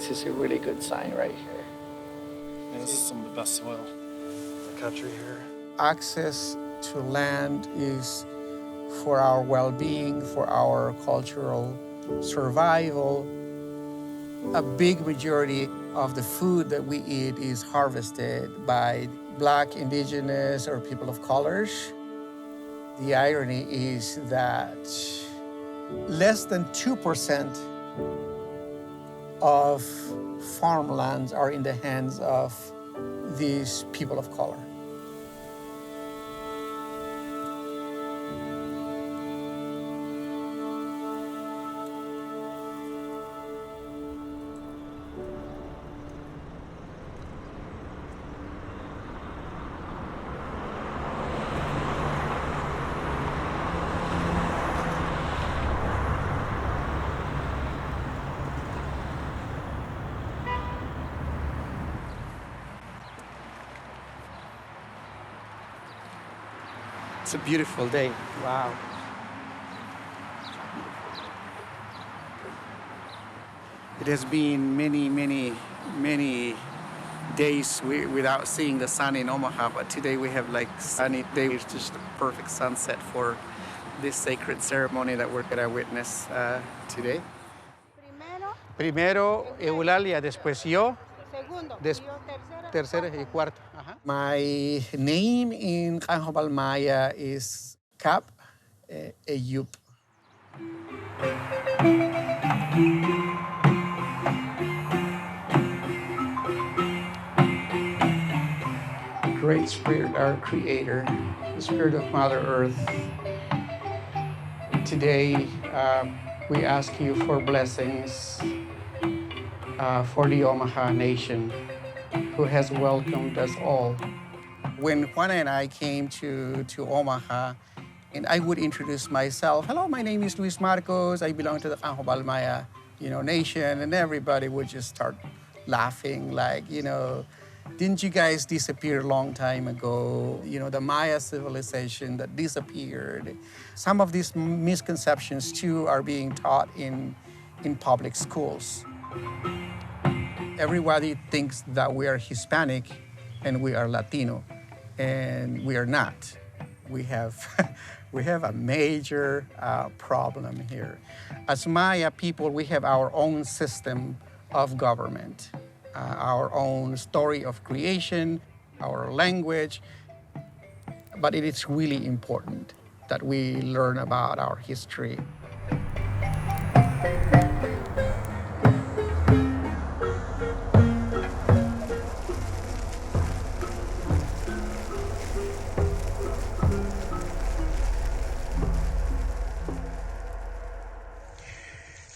This is a really good sign right here. Yeah, this is some of the best soil in the country here. Access to land is for our well-being, for our cultural survival. A big majority of the food that we eat is harvested by Black, Indigenous, or people of colors. The irony is that less than 2% of farmlands are in the hands of these people of color. It's a beautiful day. Wow. It has been many days without seeing the sun in Omaha, but today we have like sunny day. It's just a perfect sunset for this sacred ceremony that we're gonna witness today. Primero Eulalia, después yo. Segundo, Tercera y cuarta. My name in Kanhobal Maya is Kap Eyup. Great Spirit, our Creator, the Spirit of Mother Earth. Today, we ask you for blessings for the Omaha Nation, who has welcomed us all. When Juana and I came to Omaha, and I would introduce myself, hello, my name is Luis Marcos, I belong to the Kanhobal Maya, nation, and everybody would just start laughing like, didn't you guys disappear a long time ago? The Maya civilization that disappeared. Some of these misconceptions, too, are being taught in public schools. Everybody thinks that we are Hispanic and we are Latino, and we are not. We have, we have a major problem here. As Maya people, we have our own system of government, our own story of creation, our language, but it is really important that we learn about our history.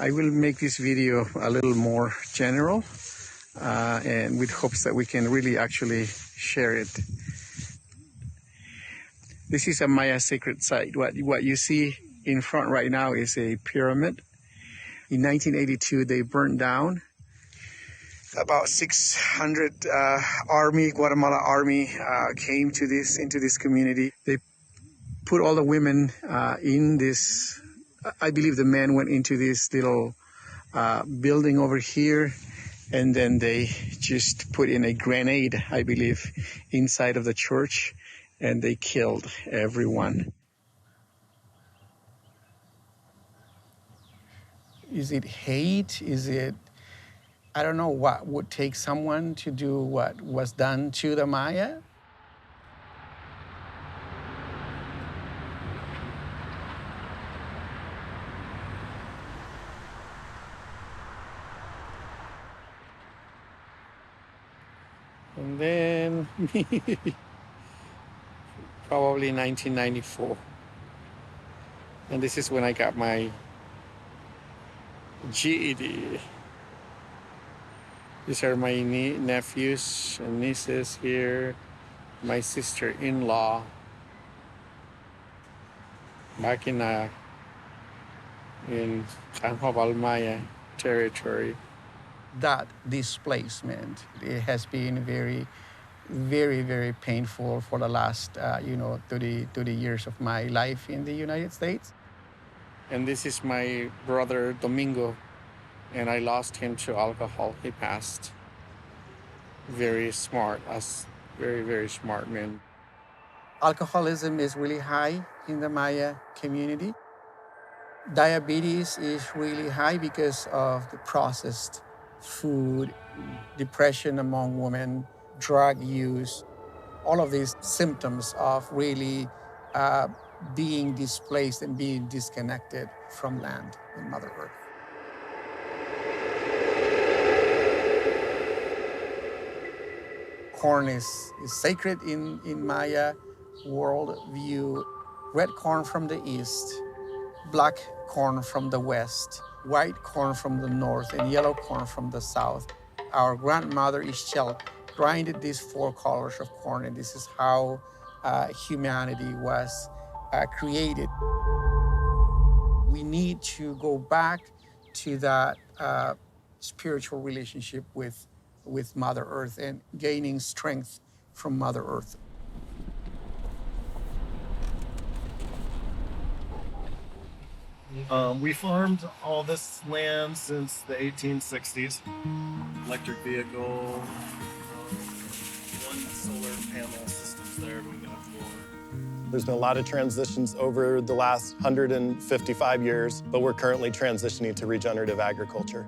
I will make this video a little more general and with hopes that we can really actually share it. This is a Maya sacred site. What you see in front right now is a pyramid. In 1982, they burned down. About 600 Guatemala Army came into this community. They put all the women in this. I believe the men went into this little building over here, and then they just put in a grenade, I believe, inside of the church, and they killed everyone. Is it hate? Is it, I don't know what would take someone to do what was done to the Maya? And then, probably 1994. And this is when I got my GED. These are my nephews and nieces here, my sister-in-law, back in Kanhobal Maya territory. That displacement, it has been very, very painful for the last, 30 years of my life in the United States. And this is my brother, Domingo, and I lost him to alcohol. He passed. Very smart, us very, very smart men. Alcoholism is really high in the Maya community. Diabetes is really high because of the processed food, depression among women, drug use, all of these symptoms of really being displaced and being disconnected from land and Mother Earth. Corn is sacred in Maya worldview. Red corn from the east, black corn from the west, white corn from the north, and yellow corn from the south. Our grandmother Ischel grinded these 4 colors of corn, and this is how humanity was created. We need to go back to that spiritual relationship with Mother Earth and gaining strength from Mother Earth. We farmed all this land since the 1860s. Electric vehicle, 1 solar panel systems there. We got 4. There's been a lot of transitions over the last 155 years, but we're currently transitioning to regenerative agriculture.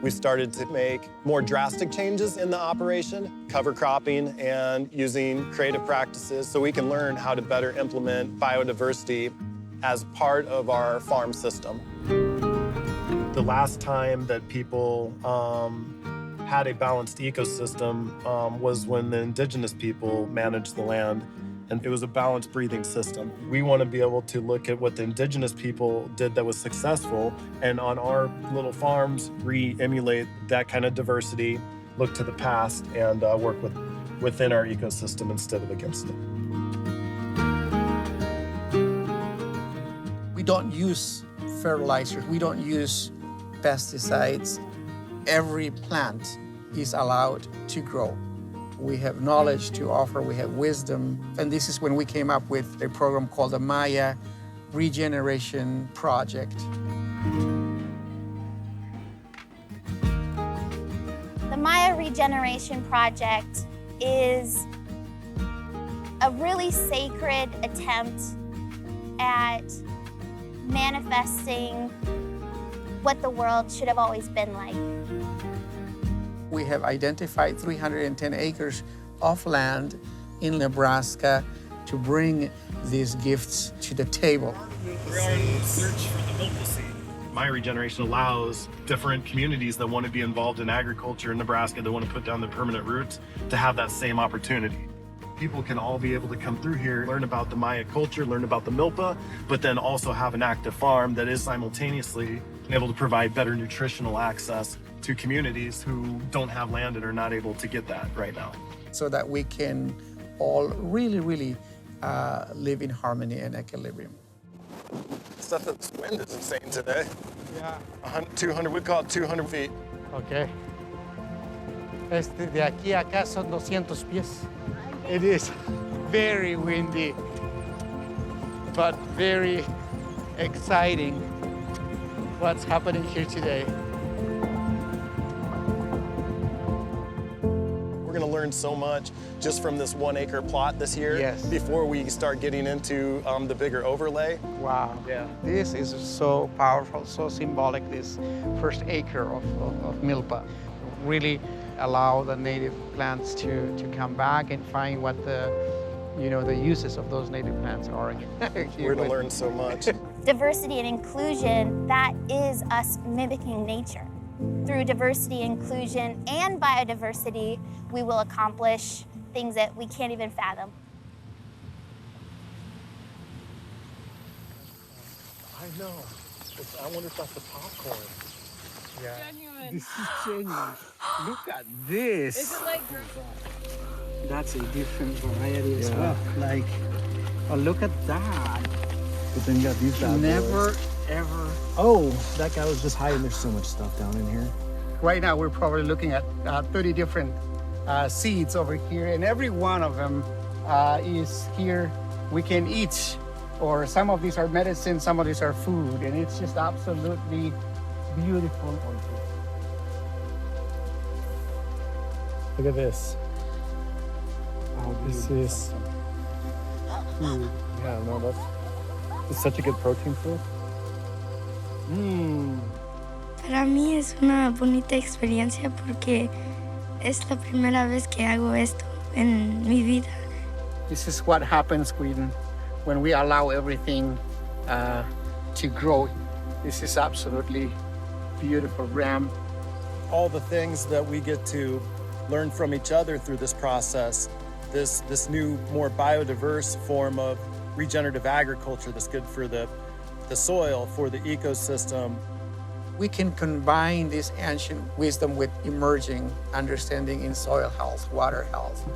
We started to make more drastic changes in the operation, cover cropping and using creative practices so we can learn how to better implement biodiversity as part of our farm system. The last time that people had a balanced ecosystem was when the indigenous people managed the land, and it was a balanced breathing system. We want to be able to look at what the indigenous people did that was successful, and on our little farms, re-emulate that kind of diversity, look to the past, and work within our ecosystem instead of against it. We don't use fertilizers, we don't use pesticides. Every plant is allowed to grow. We have knowledge to offer, we have wisdom, and this is when we came up with a program called the Maya Regeneration Project. The Maya Regeneration Project is a really sacred attempt at manifesting what the world should have always been like. We have identified 310 acres of land in Nebraska to bring these gifts to the table. We're on search for the milkweed seed. Maya Regeneration allows different communities that want to be involved in agriculture in Nebraska, that want to put down their permanent roots, to have that same opportunity. People can all be able to come through here, learn about the Maya culture, learn about the milpa, but then also have an active farm that is simultaneously able to provide better nutritional access to communities who don't have land and are not able to get that right now. So that we can all really live in harmony and equilibrium. Stuff that this wind is insane today. Yeah. 200, we call it 200 feet. Okay. De aquí a acá son 200 pies. It is very windy, but very exciting what's happening here today. We're going to learn so much just from this 1 acre plot this year. Yes. Before we start getting into the bigger overlay. Wow. Yeah. This is so powerful, so symbolic, this first acre of milpa. Really allow the native plants to come back and find what the uses of those native plants are. We're going to learn so much. Diversity and inclusion, that is us mimicking nature. Through diversity, inclusion, and biodiversity, we will accomplish things that we can't even fathom. I know. I wonder if that's the popcorn. Yeah. Genuine. This is genuine. Look at this. Is it like That's a different variety as well. Like, oh, look at that. But then you got these bad Never, boys. ever. Oh, that guy was just hiding. There's so much stuff down in here. Right now, we're probably looking at 30 different seeds over here, and every one of them is here. We can eat, or some of these are medicine, some of these are food, and it's just absolutely beautiful. Look at this. Wow, This is food. Yeah, no, it's such a good protein food. Para mí es una bonita experiencia porque es la primera vez que hago esto en mi vida. This is what happens when we allow everything to grow. This is absolutely beautiful, Ram. All the things that we get to learn from each other through this process, this new, more biodiverse form of regenerative agriculture that's good for the soil, for the ecosystem. We can combine this ancient wisdom with emerging understanding in soil health, water health,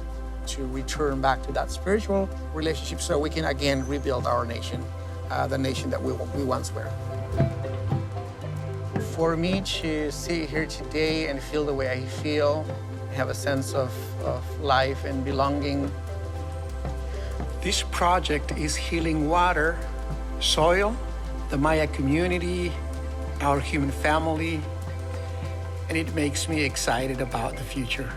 to return back to that spiritual relationship so we can again rebuild our nation, the nation that we once were. For me to sit here today and feel the way I feel, have a sense of life and belonging. This project is healing water, soil, the Maya community, our human family, and it makes me excited about the future.